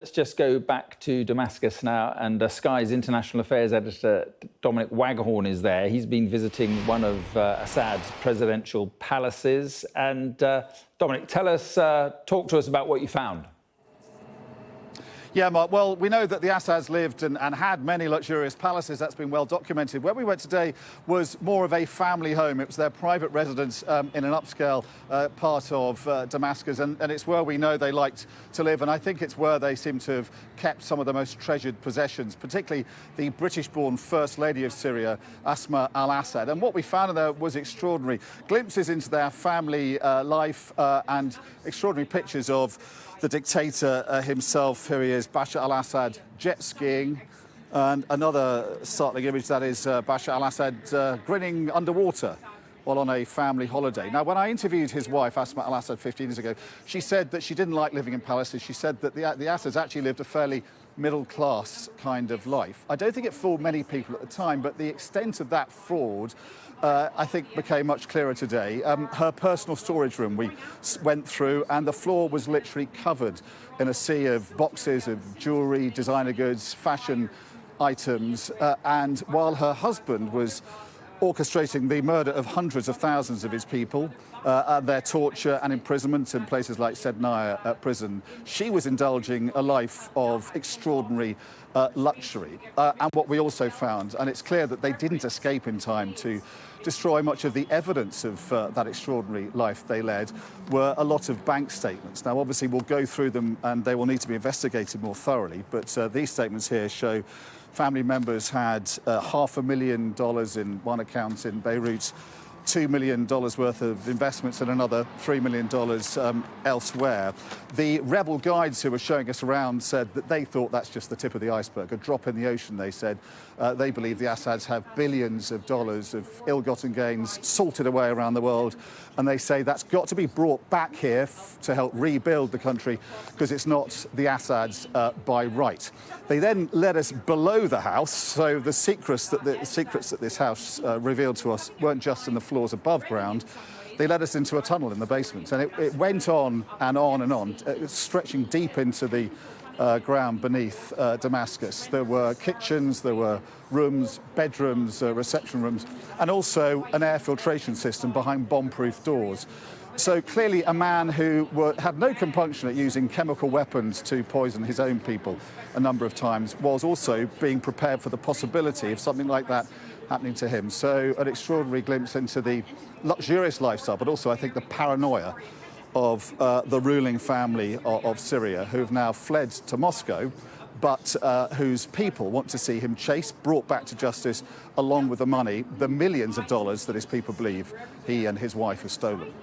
Let's just go back to Damascus now, and Sky's international affairs editor Dominic Waghorn is there. He's been visiting one of Assad's presidential palaces. And Dominic, talk to us about what you found. Yeah, Mark, well, we know that the Assads lived and had many luxurious palaces. That's been well documented. Where we went today was more of a family home. It was their private residence in an upscale part of Damascus, and it's where we know they liked to live, and I think it's where they seem to have kept some of the most treasured possessions, particularly the British-born First Lady of Syria, Bashar al Assad. And what we found there was extraordinary. Glimpses into their family life and extraordinary pictures of the dictator himself. Here he is, Bashar al Assad, jet skiing, and another startling image, that is Bashar al Assad grinning underwater while on a family holiday. Now, when I interviewed his wife, Bashar al Assad, 15 years ago, she said that she didn't like living in palaces. She said that the Assads actually lived a fairly middle-class kind of life. I don't think it fooled many people at the time, but the extent of that fraud I think became much clearer today. Her personal storage room we went through, and the floor was literally covered in a sea of boxes of jewellery, designer goods, fashion items, and while her husband was orchestrating the murder of hundreds of thousands of his people, their torture and imprisonment in places like Sednaya prison, she was indulging a life of extraordinary luxury. And what we also found, and it's clear that they didn't escape in time to destroy much of the evidence of that extraordinary life they led, were a lot of bank statements. Now, obviously, we'll go through them and they will need to be investigated more thoroughly, but these statements here show family members had $500,000 in one account in Beirut, $2 million worth of investments, and another $3 million elsewhere. The rebel guides who were showing us around said that they thought that's just the tip of the iceberg, a drop in the ocean, they said. They believe the Assads have billions of dollars of ill-gotten gains salted away around the world, and they say that's got to be brought back here to help rebuild the country, because it's not the Assads by right. They then led us below the house, so the secrets that this house revealed to us weren't just in the floors above ground. They led us into a tunnel in the basement, and it went on and on and on, stretching deep into the ground beneath Damascus. There were kitchens, there were rooms, bedrooms, reception rooms, and also an air filtration system behind bomb-proof doors. So clearly a man who had no compunction at using chemical weapons to poison his own people a number of times was also being prepared for the possibility of something like that happening to him. So an extraordinary glimpse into the luxurious lifestyle, but also I think the paranoia of the ruling family of Syria, who have now fled to Moscow, but whose people want to see him chased, brought back to justice, along with the money, the millions of dollars that his people believe he and his wife have stolen.